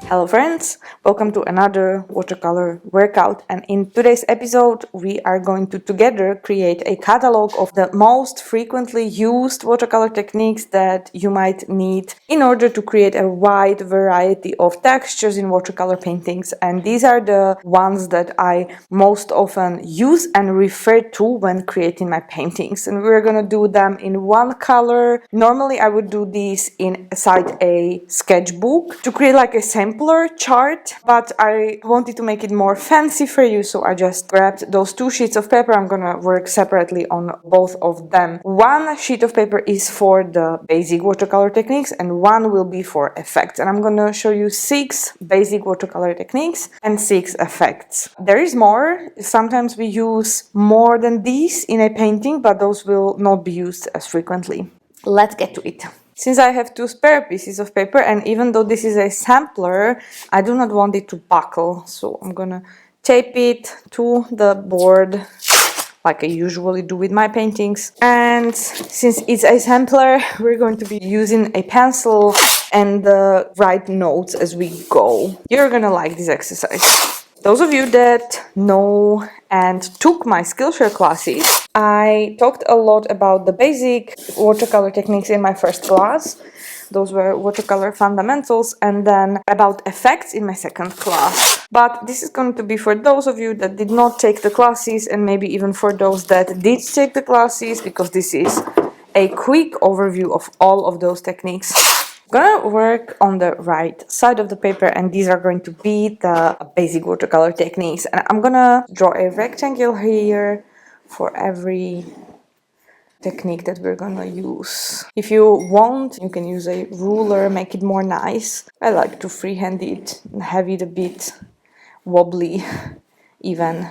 Hello friends, welcome to another watercolor workout, and in today's episode we are going to together create a catalog of the most frequently used watercolor techniques that you might need in order to create a wide variety of textures in watercolor paintings. And these are the ones that I most often use and refer to when creating my paintings, and we're gonna do them in one color. Normally I would do these inside a sketchbook to create like a sampler chart, but I wanted to make it more fancy for you, so I just grabbed those two sheets of paper. I'm gonna work separately on both of them. One sheet of paper is for the basic watercolor techniques and one will be for effects, and I'm gonna show you 6 basic watercolor techniques and 6 effects. There is more. Sometimes we use more than these in a painting, but those will not be used as frequently. Let's get to it. Since I have 2 spare pieces of paper, and even though this is a sampler, I do not want it to buckle, so I'm gonna tape it to the board like I usually do with my paintings. And since it's a sampler, we're going to be using a pencil and write notes as we go. You're gonna like this exercise. Those of you that know and took my Skillshare classes, I talked a lot about the basic watercolor techniques in my first class. Those were watercolor fundamentals, and then about effects in my second class. But this is going to be for those of you that did not take the classes, and maybe even for those that did take the classes, because this is a quick overview of all of those techniques. I'm gonna work on the right side of the paper, and these are going to be the basic watercolor techniques. And I'm gonna draw a rectangle here for every technique that we're gonna use. If you want, you can use a ruler, make it more nice. I like to freehand it and have it a bit wobbly even.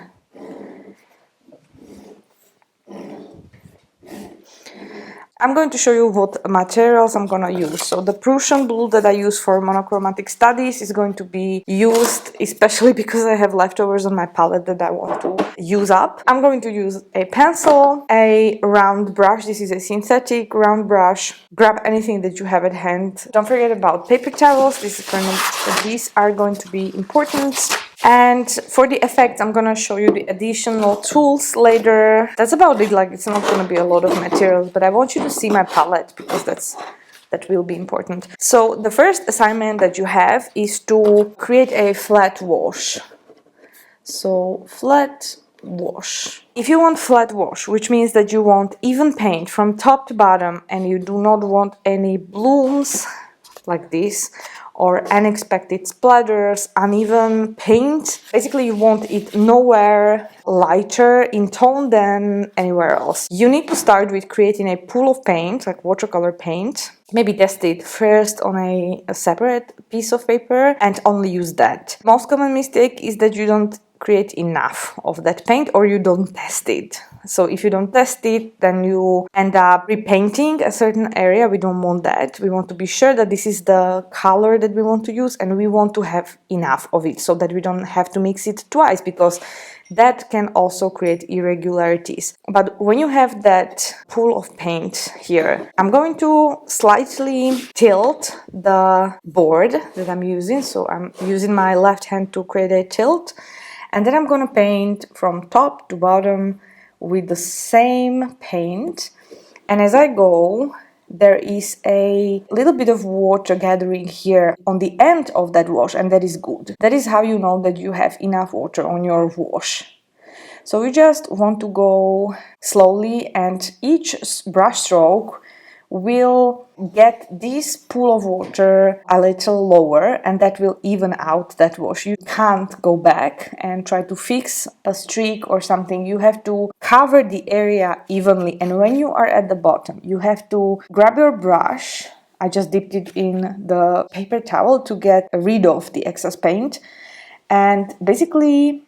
I'm going to show you what materials I'm gonna use. So the Prussian blue that I use for monochromatic studies is going to be used, especially because I have leftovers on my palette that I want to use up. I'm going to use a pencil, a round brush. This is a synthetic round brush. Grab anything that you have at hand. Don't forget about paper towels. These are going to be important. And for the effects, I'm gonna show you the additional tools later. That's about it. Like, it's not gonna be a lot of materials, but I want you to see my palette because that will be important. So the first assignment that you have is to create a flat wash. So flat wash. If you want flat wash, which means that you want even paint from top to bottom, and you do not want any blooms like this, or unexpected splatters, uneven paint. Basically, you want it nowhere lighter in tone than anywhere else. You need to start with creating a pool of paint, like watercolor paint. Maybe test it first on a separate piece of paper and only use that. Most common mistake is that you don't create enough of that paint, or you don't test it. So if you don't test it, then you end up repainting a certain area. We don't want that. We want to be sure that this is the color that we want to use, and we want to have enough of it so that we don't have to mix it twice, because that can also create irregularities. But when you have that pool of paint here, I'm going to slightly tilt the board that I'm using. So I'm using my left hand to create a tilt. And then I'm going to paint from top to bottom with the same paint. And as I go, there is a little bit of water gathering here on the end of that wash, and that is good. That is how you know that you have enough water on your wash. So you just want to go slowly, and each brush stroke will get this pool of water a little lower, and that will even out that wash. You can't go back and try to fix a streak or something. You have to cover the area evenly, and when you are at the bottom, you have to grab your brush. I just dipped it in the paper towel to get rid of the excess paint, and basically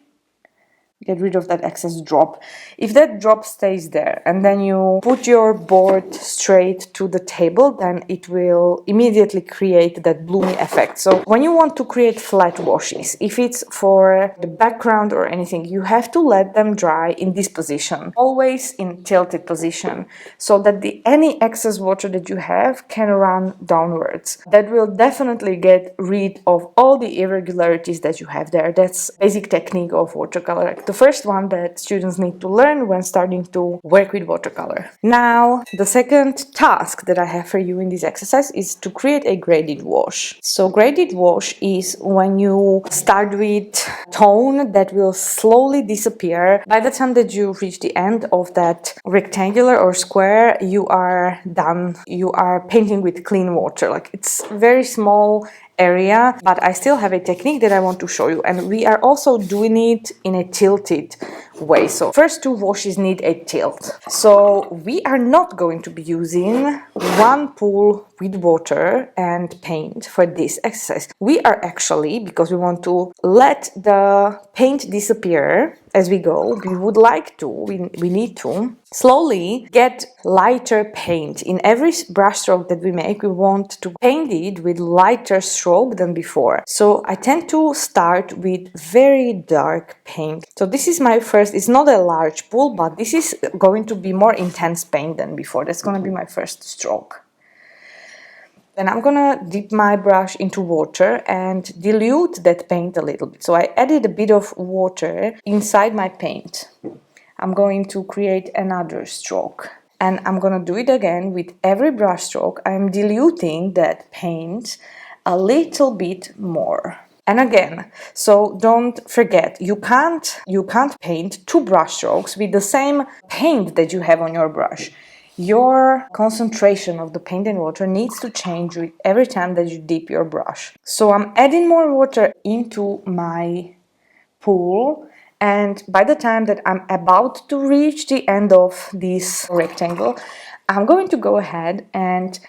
get rid of that excess drop. If that drop stays there and then you put your board straight to the table, then it will immediately create that bloomy effect. So when you want to create flat washes, if it's for the background or anything, you have to let them dry in this position, always in tilted position, so that any excess water that you have can run downwards. That will definitely get rid of all the irregularities that you have there. That's basic technique of watercolor. The first one that students need to learn when starting to work with watercolor. Now, the second task that I have for you in this exercise is to create a graded wash. So graded wash is when you start with tone that will slowly disappear. By the time that you reach the end of that rectangular or square, you are done. You are painting with clean water. Like, it's very small area, but I still have a technique that I want to show you, and we are also doing it in a tilted way. So first two washes need a tilt. So we are not going to be using one pool with water and paint for this exercise. We are actually, because we want to let the paint disappear as we go, we need to slowly get lighter paint. In every brush stroke that we make, we want to paint it with lighter stroke than before. So I tend to start with very dark paint. So this is my first, it's not a large pool, but this is going to be more intense paint than before. That's going to be my first stroke. Then I'm gonna dip my brush into water and dilute that paint a little bit. So I added a bit of water inside my paint. I'm going to create another stroke. And I'm gonna do it again with every brush stroke. I'm diluting that paint a little bit more. And again, so don't forget, you can't paint two brush strokes with the same paint that you have on your brush. Your concentration of the paint and water needs to change with every time that you dip your brush. So I'm adding more water into my pool, and by the time that I'm about to reach the end of this rectangle, I'm going to go ahead and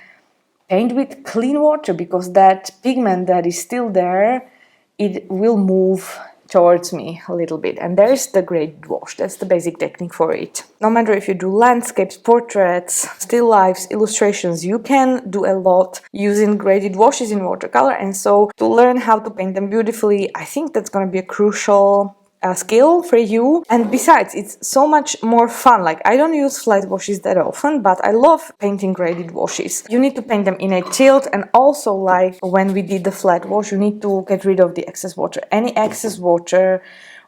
paint with clean water, because that pigment that is still there, it will move towards me a little bit. And there's the graded wash. That's the basic technique for it. No matter if you do landscapes, portraits, still lifes, illustrations, you can do a lot using graded washes in watercolor. And so to learn how to paint them beautifully, I think that's going to be a crucial skill for you. And besides, it's so much more fun. Like, I don't use flat washes that often, but I love painting graded washes. You need to paint them in a tilt, and also, like when we did the flat wash, you need to get rid of the excess water. Any excess water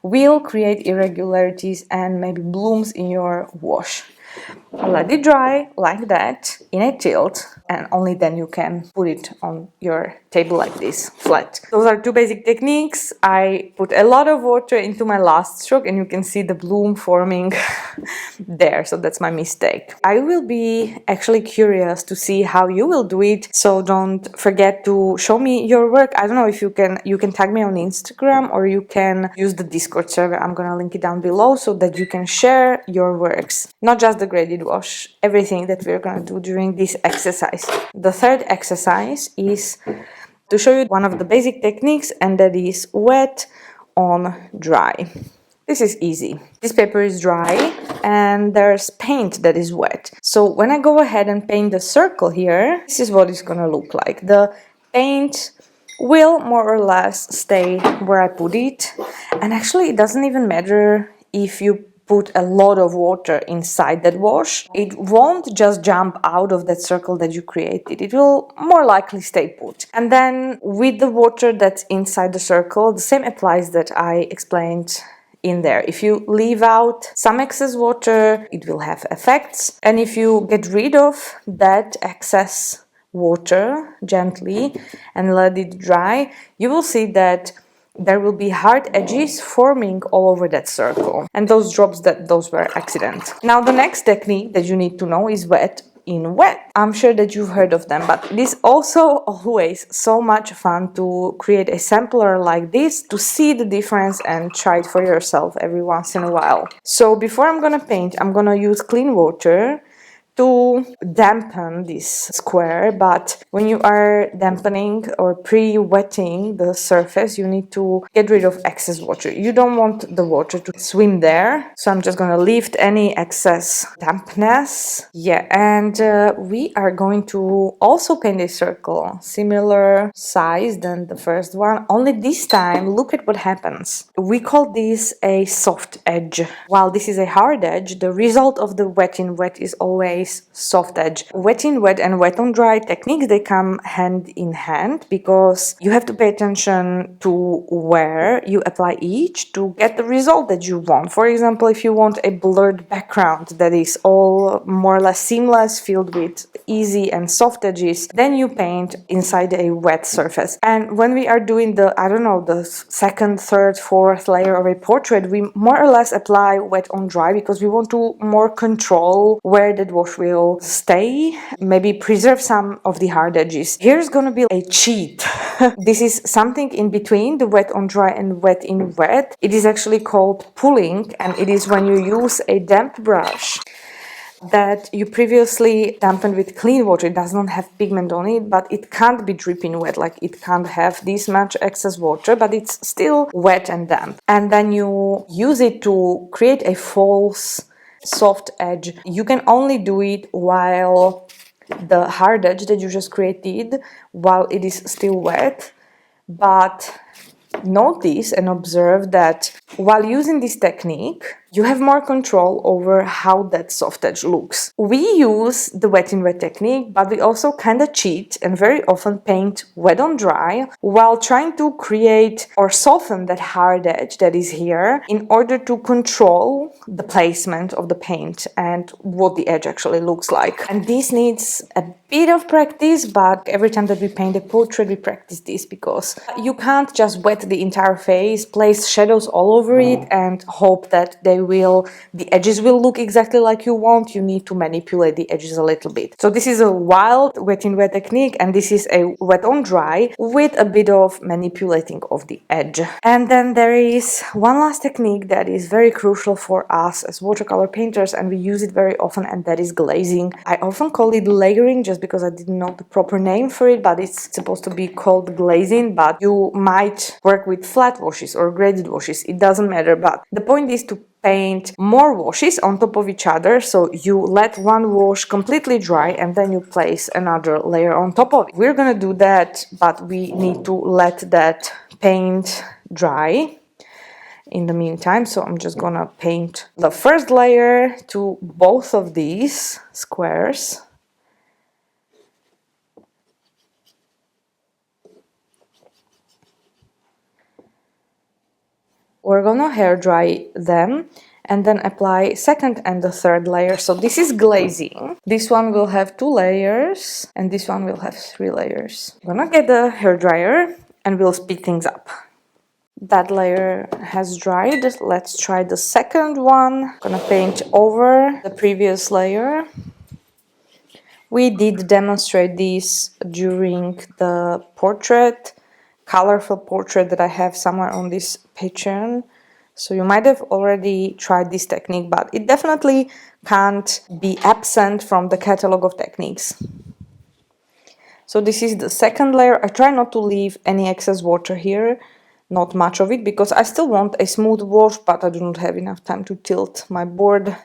will create irregularities and maybe blooms in your wash. Let it dry like that in a tilt, and only then you can put it on your table like this, flat. Those are two basic techniques. I put a lot of water into my last stroke, and you can see the bloom forming there, so that's my mistake. I will be actually curious to see how you will do it, so don't forget to show me your work. I don't know if you can tag me on Instagram, or you can use the Discord server. I'm gonna link it down below so that you can share your works, not just the graded wash, everything that we're gonna do during this exercise. The third exercise is to show you one of the basic techniques, and that is wet on dry. This is easy. This paper is dry and there's paint that is wet. So when I go ahead and paint the circle here, this is what it's gonna look like. The paint will more or less stay where I put it, and actually it doesn't even matter if you put a lot of water inside that wash. It won't just jump out of that circle that you created. It will more likely stay put. And then with the water that's inside the circle, the same applies that I explained in there. If you leave out some excess water, it will have effects. And if you get rid of that excess water gently and let it dry, you will see that there will be hard edges forming all over that circle. And those drops, those were accident. Now the next technique that you need to know is wet in wet. I'm sure that you've heard of them, but it is also always so much fun to create a sampler like this, to see the difference and try it for yourself every once in a while. So before I'm gonna paint, I'm gonna use clean water to dampen this square, but when you are dampening or pre-wetting the surface, you need to get rid of excess water. You don't want the water to swim there, so I'm just gonna lift any excess dampness. Yeah, and we are going to also paint a circle, similar size than the first one, only this time look at what happens. We call this a soft edge. While this is a hard edge, the result of the wet in wet is always soft edge. Wet in wet and wet on dry techniques, they come hand in hand because you have to pay attention to where you apply each to get the result that you want. For example, if you want a blurred background that is all more or less seamless, filled with easy and soft edges, then you paint inside a wet surface. And when we are doing the, I don't know, the second, third, fourth layer of a portrait, we more or less apply wet on dry because we want to more control where that wash will stay, maybe preserve some of the hard edges. Here's gonna be a cheat. This is something in between the wet on dry and wet in wet. It is actually called pulling, and it is when you use a damp brush that you previously dampened with clean water. It does not have pigment on it, but it can't be dripping wet, like it can't have this much excess water, but it's still wet and damp. And then you use it to create a false soft edge. You can only do it while the hard edge that you just created, while it is still wet. But notice and observe that while using this technique, you have more control over how that soft edge looks. We use the wet in wet technique, but we also kind of cheat and very often paint wet on dry while trying to create or soften that hard edge that is here in order to control the placement of the paint and what the edge actually looks like. And this needs a bit of practice, but every time that we paint a portrait, we practice this because you can't just wet the entire face, place shadows all over it and hope that the edges will look exactly like you want. You need to manipulate the edges a little bit. So this is a wild wet in wet technique, and this is a wet on dry with a bit of manipulating of the edge. And then there is one last technique that is very crucial for us as watercolor painters, and we use it very often, and that is glazing. I often call it layering just because I didn't know the proper name for it, but it's supposed to be called glazing, but you might work with flat washes or graded washes, it doesn't matter. But the point is to paint more washes on top of each other, so you let one wash completely dry and then you place another layer on top of it. We're gonna do that, but we need to let that paint dry in the meantime. So I'm just gonna paint the first layer to both of these squares. We're gonna hair dry them and then apply second and the third layer. So this is glazing. This one will have 2 layers and this one will have 3 layers. I'm gonna get the hair dryer and we'll speed things up. That layer has dried. Let's try the second one. I'm gonna paint over the previous layer. We did demonstrate this during the portrait, colorful portrait that I have somewhere on this Patreon. So you might have already tried this technique, but it definitely can't be absent from the catalog of techniques. So this is the second layer. I try not to leave any excess water here, not much of it, because I still want a smooth wash, but I do not have enough time to tilt my board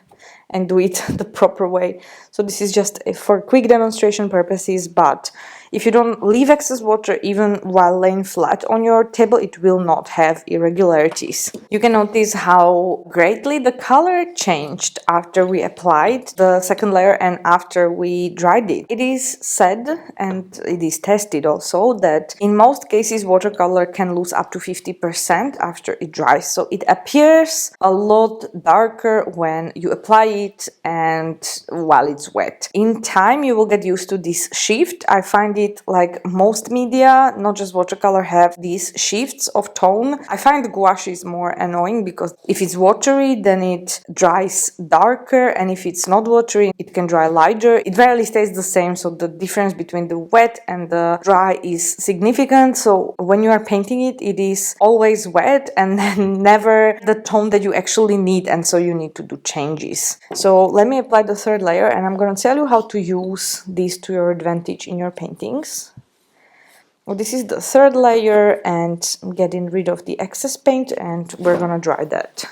and do it the proper way. So this is just for quick demonstration purposes, but if you don't leave excess water even while laying flat on your table, it will not have irregularities. You can notice how greatly the color changed after we applied the second layer and after we dried it. It is said, and it is tested also, that in most cases watercolor can lose up to 50% after it dries. So it appears a lot darker when you apply it and while it's wet. In time you will get used to this shift. I find it like most media, not just watercolor, have these shifts of tone. I find gouache is more annoying because if it's watery then it dries darker, and if it's not watery it can dry lighter. It rarely stays the same, so the difference between the wet and the dry is significant. So when you are painting it, it is always wet and then never the tone that you actually need, and so you need to do changes. So let me apply the third layer, and I'm going to tell you how to use this to your advantage in your paintings. Well, this is the third layer, and I'm getting rid of the excess paint, and we're going to dry that.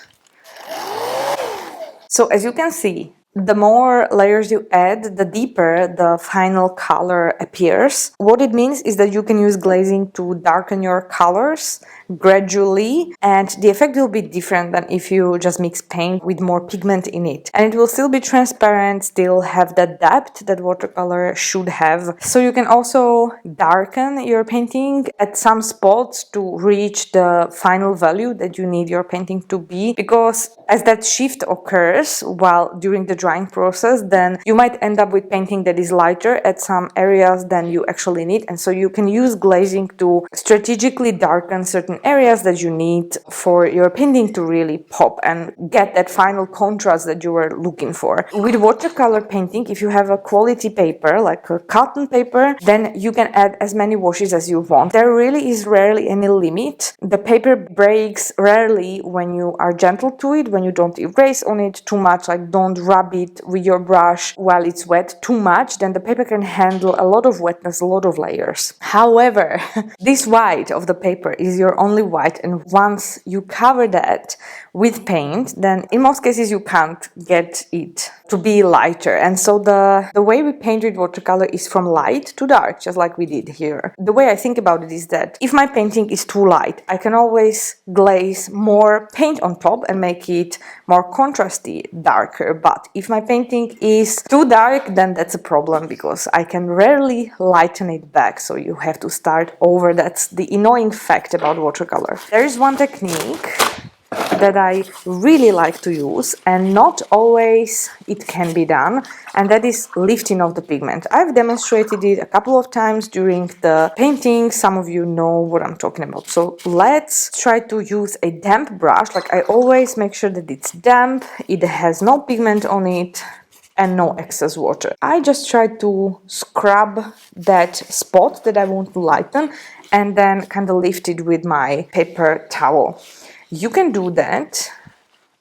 So as you can see, the more layers you add, the deeper the final color appears. What it means is that you can use glazing to darken your colors gradually, and the effect will be different than if you just mix paint with more pigment in it. And it will still be transparent, still have that depth that watercolor should have. So you can also darken your painting at some spots to reach the final value that you need your painting to be, because as that shift occurs while during the drying process, then you might end up with painting that is lighter at some areas than you actually need. And so you can use glazing to strategically darken certain areas that you need for your painting to really pop and get that final contrast that you were looking for. With watercolor painting, if you have a quality paper like a cotton paper, then you can add as many washes as you want. There really is rarely any limit. The paper breaks rarely when you are gentle to it, when you don't erase on it too much, like don't rub it with your brush while it's wet too much, then the paper can handle a lot of wetness, a lot of layers. However, this white of the paper is your only white, and once you cover that with paint, then in most cases you can't get it to be lighter. And so the way we paint with watercolor is from light to dark, just like we did here. The way I think about it is that if my painting is too light, I can always glaze more paint on top and make it more contrasty, darker. But if my painting is too dark, then that's a problem, because I can rarely lighten it back, so you have to start over. That's the annoying fact about watercolor. There is one technique that I really like to use, and not always it can be done, and that is lifting of the pigment. I've demonstrated it a couple of times during the painting. Some of you know what I'm talking about. So let's try to use a damp brush. Like, I always make sure that it's damp, it has no pigment on it, and no excess water. I just try to scrub that spot that I want to lighten, and then kind of lift it with my paper towel. You can do that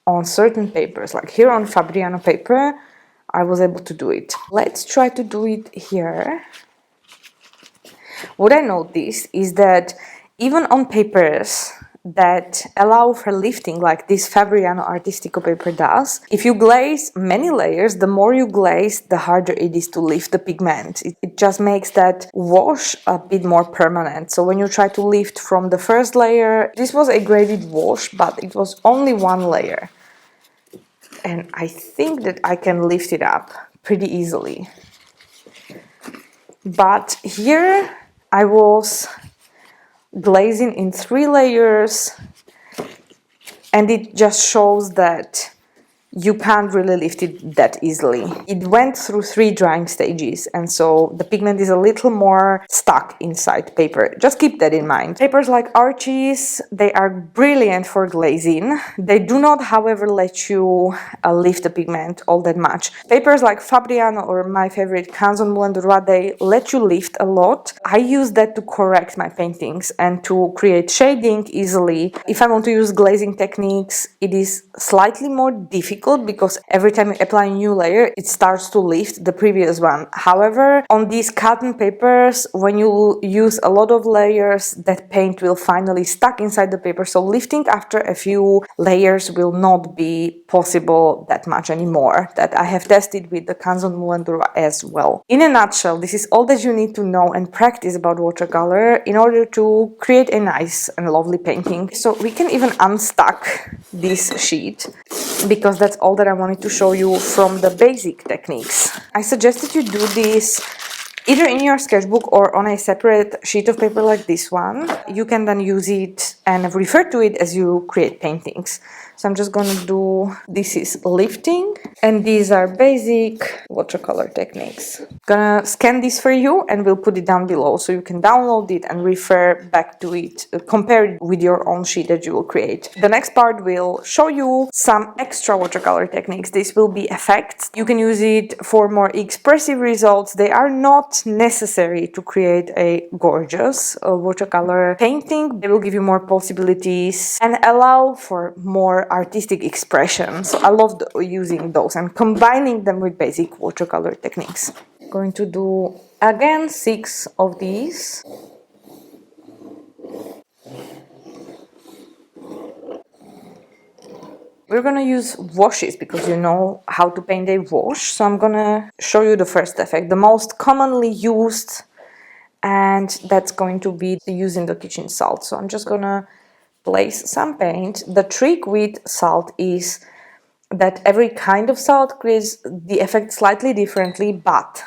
on certain papers, like here on Fabriano paper, I was able to do it. Let's try to do it here. What I noticed is that even on papers that allow for lifting, like this Fabriano Artistico paper does, if you glaze many layers, the more you glaze, the harder it is to lift the pigment. It just makes that wash a bit more permanent. So when you try to lift from the first layer, this was a graded wash, but it was only one layer. And I think that I can lift it up pretty easily. But here I was glazing in 3 layers, and it just shows that you can't really lift it that easily. It went through 3 drying stages, and so the pigment is a little more stuck inside paper. Just keep that in mind. Papers like Archies, they are brilliant for glazing. They do not, however, let you lift the pigment all that much. Papers like Fabriano or my favorite Canson Moulin de Roi, they let you lift a lot. I use that to correct my paintings and to create shading easily. If I want to use glazing techniques, it is slightly more difficult, because every time you apply a new layer, it starts to lift the previous one. However, on these cotton papers, when you use a lot of layers, that paint will finally stuck inside the paper, so lifting after a few layers will not be possible that much anymore. That I have tested with the Canson Moulin de Roi as well. In a nutshell, this is all that you need to know and practice about watercolor in order to create a nice and lovely painting. So we can even unstuck this sheet, because that's all that I wanted to show you from the basic techniques. I suggested you do this either in your sketchbook or on a separate sheet of paper like this one. You can then use it and refer to it as you create paintings. So I'm just gonna do, this is lifting, and these are basic watercolor techniques. Gonna scan this for you, and we'll put it down below so you can download it and refer back to it, compare it with your own sheet that you will create. The next part will show you some extra watercolor techniques. This will be effects. You can use it for more expressive results. They are not necessary to create a gorgeous watercolor painting. They will give you more possibilities and allow for more for artistic expression. So I love using those and combining them with basic watercolor techniques. Going to do again 6 of these. We're gonna use washes because you know how to paint a wash. So I'm gonna show you the first effect, the most commonly used, and that's going to be using the kitchen salt. So I'm just gonna place some paint. The trick with salt is that every kind of salt creates the effect slightly differently, but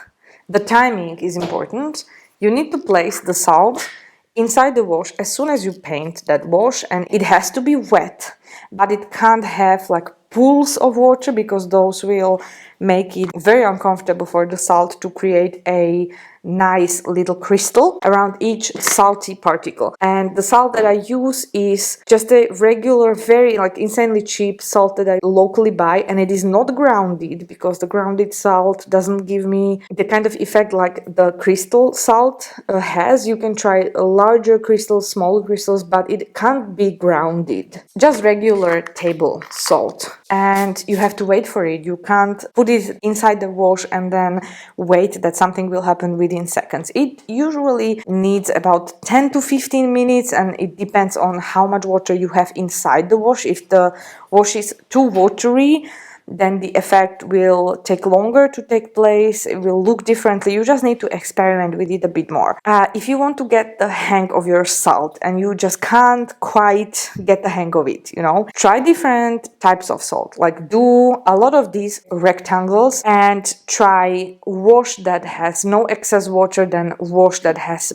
the timing is important. You need to place the salt inside the wash as soon as you paint that wash, and it has to be wet, but it can't have like pools of water because those will make it very uncomfortable for the salt to create a nice little crystal around each salty particle. And the salt that I use is just a regular, very like insanely cheap salt that I locally buy, and it is not grounded because the grounded salt doesn't give me the kind of effect like the crystal salt has. You can try larger crystals, smaller crystals, but it can't be grounded. Just regular table salt, and you have to wait for it. You can't put it inside the wash and then wait that something will happen within seconds. It usually needs about 10 to 15 minutes, and it depends on how much water you have inside the wash. If the wash is too watery, then the effect will take longer to take place. It will look differently. You just need to experiment with it a bit more. If you want to get the hang of your salt and you just can't quite get the hang of it, you know, try different types of salt. Like do a lot of these rectangles and try wash that has no excess water, then wash that has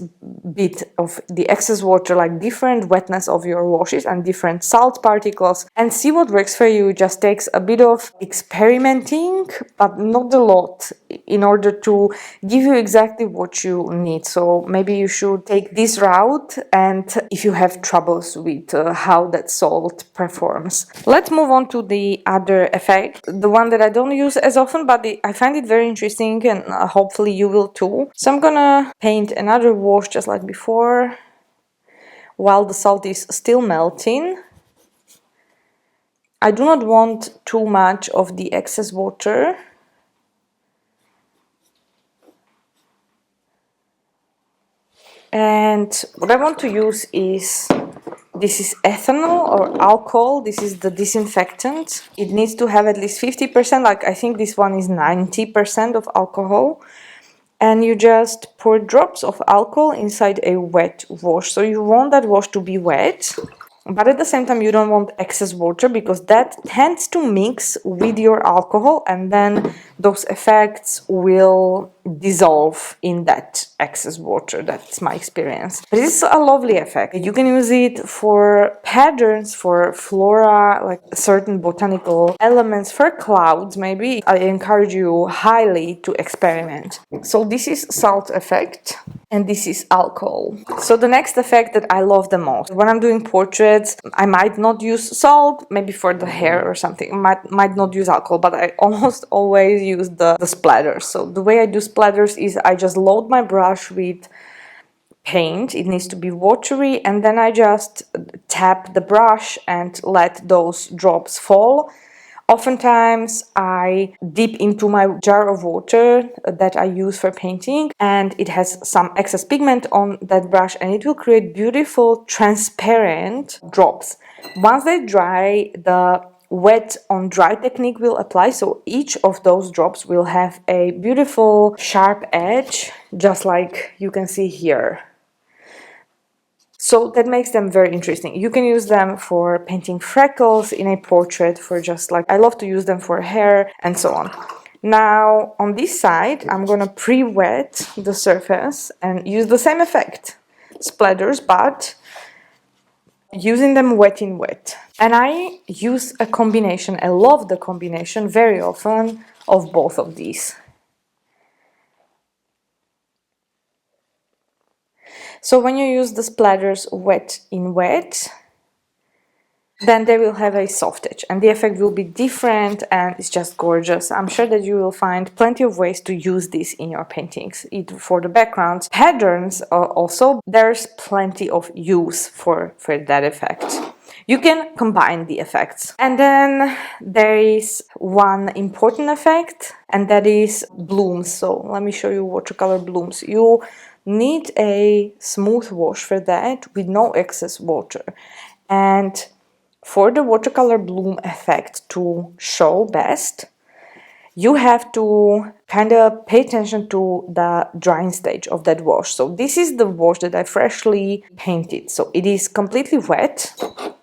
bit of the excess water, like different wetness of your washes and different salt particles, and see what works for you. It just takes a bit of experimenting, but not a lot, in order to give you exactly what you need. So maybe you should take this route, and if you have troubles with how that salt performs. Let's move on to the other effect, the one that I don't use as often, but I find it very interesting, and hopefully you will too. So I'm gonna paint another wash just like before while the salt is still melting. I do not want too much of the excess water. And what I want to use is, this is ethanol or alcohol. This is the disinfectant. It needs to have at least 50%, like I think this one is 90% of alcohol. And you just pour drops of alcohol inside a wet wash. So you want that wash to be wet, but at the same time you don't want excess water because that tends to mix with your alcohol, and then those effects will dissolve in that excess water. That's my experience. But it's a lovely effect. You can use it for patterns, for flora, like certain botanical elements, for clouds maybe. I encourage you highly to experiment. So this is salt effect, and this is alcohol. So the next effect that I love the most, when I'm doing portraits, I might not use salt, maybe for the hair or something, might not use alcohol, but I almost always use the splatters. So the way I do splatters is I just load my brush with paint. It needs to be watery, and then I just tap the brush and let those drops fall. Oftentimes I dip into my jar of water that I use for painting, and it has some excess pigment on that brush, and it will create beautiful transparent drops. Once they dry, the wet on dry technique will apply, so each of those drops will have a beautiful sharp edge, just like you can see here. So that makes them very interesting. You can use them for painting freckles in a portrait, for just like, I love to use them for hair and so on. Now on this side, I'm gonna pre-wet the surface and use the same effect, splatters, but using them wet in wet. And I use a combination, I love the combination very often of both of these. So when you use the splatters wet in wet, then they will have a soft edge and the effect will be different, and it's just gorgeous. I'm sure that you will find plenty of ways to use this in your paintings, either for the backgrounds, patterns also. There's plenty of use for that effect. you can combine the effects. And then there is one important effect, and that is blooms. So let me show you watercolor blooms. You need a smooth wash for that with no excess water. And for the watercolor bloom effect to show best, you have to kind of pay attention to the drying stage of that wash. So this is the wash that I freshly painted. So it is completely wet.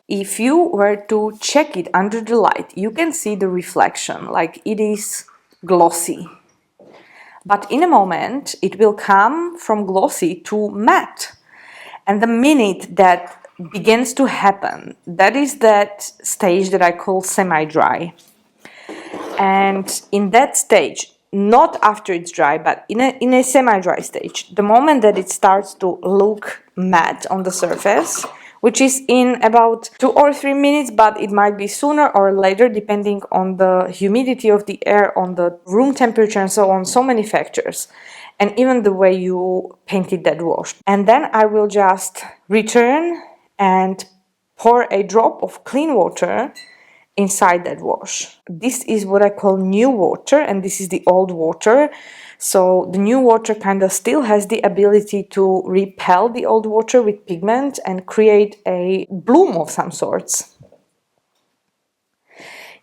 If you were to check it under the light, you can see the reflection, like it is glossy. But in a moment, it will come from glossy to matte. And the minute that begins to happen, that is that stage that I call semi-dry. And in that stage, not after it's dry, but in a semi-dry stage, the moment that it starts to look matte on the surface, which is in about 2 or 3 minutes, but it might be sooner or later depending on the humidity of the air, on the room temperature and so on, so many factors, and even the way you painted that wash. And then I will just return and pour a drop of clean water inside that wash. This is what I call new water, and this is the old water. So the new water kind of still has the ability to repel the old water with pigment and create a bloom of some sorts.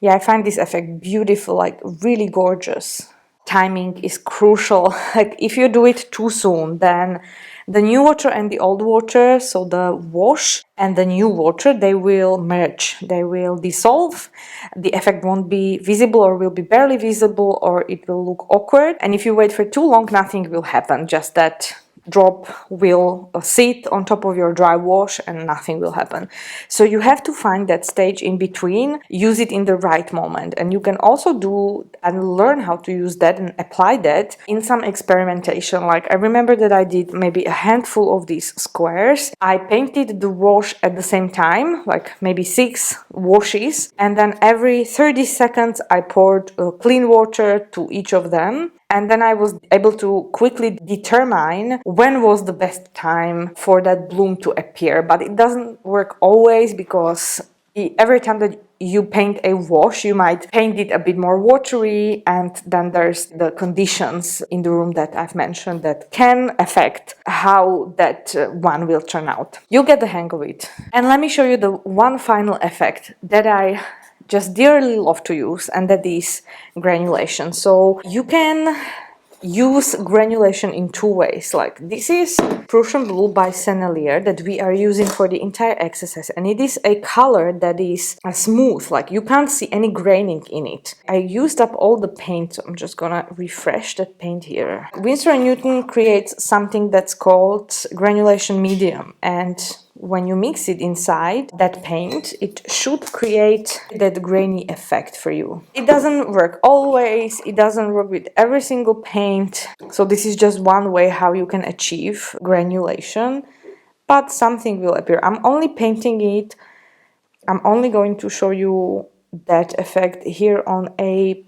Yeah, I find this effect beautiful, like really gorgeous. Timing is crucial. Like if you do it too soon, then the new water and the old water, so the wash and the new water, they will merge, they will dissolve. The effect won't be visible or will be barely visible, or it will look awkward. And if you wait for too long, nothing will happen, just that drop will sit on top of your dry wash and nothing will happen. So you have to find that stage in between, use it in the right moment. And you can also do and learn how to use that and apply that in some experimentation. Like I remember that I did maybe a handful of these squares. I painted the wash at the same time, like maybe 6 washes, and then every 30 seconds I poured clean water to each of them. And then I was able to quickly determine when was the best time for that bloom to appear. But it doesn't work always, because every time that you paint a wash, you might paint it a bit more watery, and then there's the conditions in the room that I've mentioned that can affect how that one will turn out. You'll get the hang of it. And let me show you the one final effect that I just dearly love to use, and that is granulation. So you can use granulation in 2 ways. Like this is Prussian blue by Sennelier that we are using for the entire exercise, and it is a color that is smooth, like you can't see any graining in it. I used up all the paint, so I'm just gonna refresh that paint here. Winsor & Newton creates something that's called granulation medium, and when you mix it inside that paint, it should create that grainy effect for you. It doesn't work always, it doesn't work with every single paint, so this is just one way how you can achieve granulation, but something will appear. I'm only painting it, I'm only going to show you that effect here on a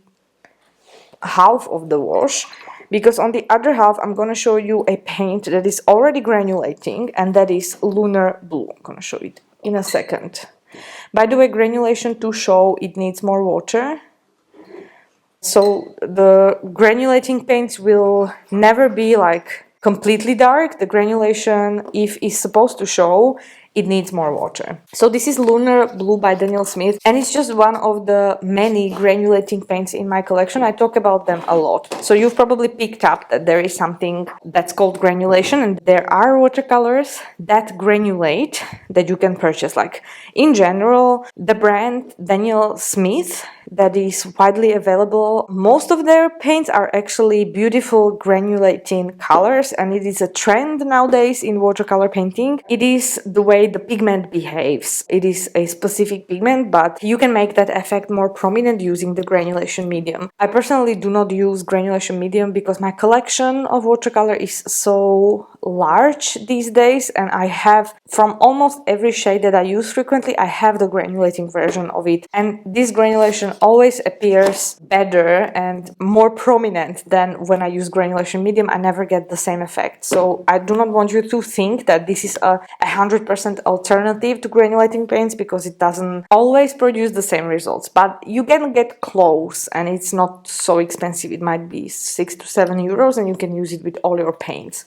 half of the wash, because on the other half I'm going to show you a paint that is already granulating, and that is lunar blue. I'm going to show it in a second. By the way, granulation to show, it needs more water. So the granulating paints will never be like completely dark. The granulation, if it's supposed to show, it needs more water. So this is Lunar Blue by Daniel Smith, and it's just one of the many granulating paints in my collection. I talk about them a lot. So you've probably picked up that there is something that's called granulation, and there are watercolors that granulate that you can purchase. Like in general, the brand Daniel Smith that is widely available, most of their paints are actually beautiful granulating colors, and it is a trend nowadays in watercolor painting. It is the way the pigment behaves. It is a specific pigment, but you can make that effect more prominent using the granulation medium. I personally do not use granulation medium because my collection of watercolor is so large these days, and I have from almost every shade that I use frequently, I have the granulating version of it, and this granulation always appears better and more prominent than when I use granulation medium. I never get the same effect. So I do not want you to think that this is a 100% alternative to granulating paints, because it doesn't always produce the same results, but you can get close and it's not so expensive. It might be 6 to 7 euros and you can use it with all your paints.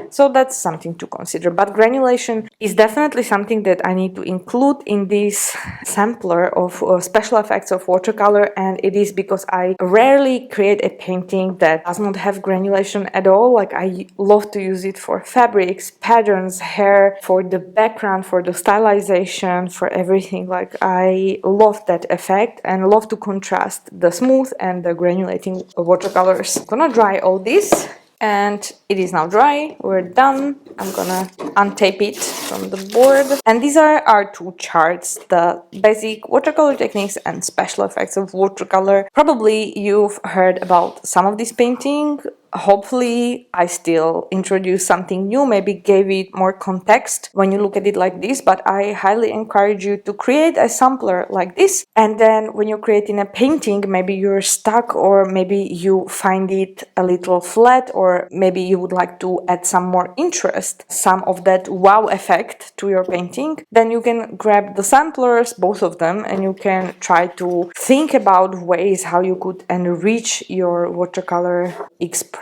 So that's something to consider. But granulation is definitely something that I need to include in this sampler of special effects of watercolor, and it is because I rarely create a painting that does not have granulation at all. Like, I love to use it for fabrics, patterns, hair, for the background, for the stylization, for everything. Like, I love that effect and love to contrast the smooth and the granulating watercolors. I'm gonna dry all this. And it is now dry. We're done. I'm gonna untape it from the board. And these are our two charts, the basic watercolor techniques and special effects of watercolor. Probably you've heard about some of this painting. Hopefully I still introduced something new, maybe gave it more context when you look at it like this, but I highly encourage you to create a sampler like this, and then when you're creating a painting, maybe you're stuck, or maybe you find it a little flat, or maybe you would like to add some more interest, some of that wow effect to your painting, then you can grab the samplers, both of them, and you can try to think about ways how you could enrich your watercolor expression.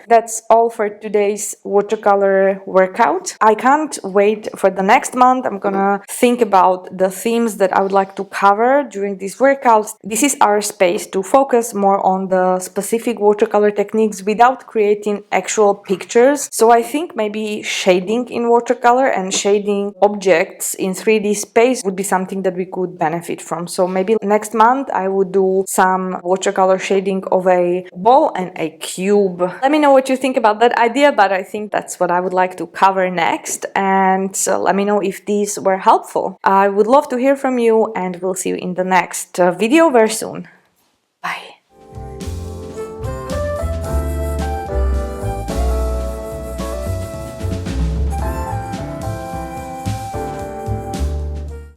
That's all for today's watercolor workout. I can't wait for the next month. I'm gonna think about the themes that I would like to cover during these workouts. This is our space to focus more on the specific watercolor techniques without creating actual pictures. So I think maybe shading in watercolor and shading objects in 3D space would be something that we could benefit from. So maybe next month I would do some watercolor shading of a ball and a cube. Let me know what you think about that idea, but I think that's what I would like to cover next, and let me know if these were helpful. I would love to hear from you, and we'll see you in the next video very soon. Bye.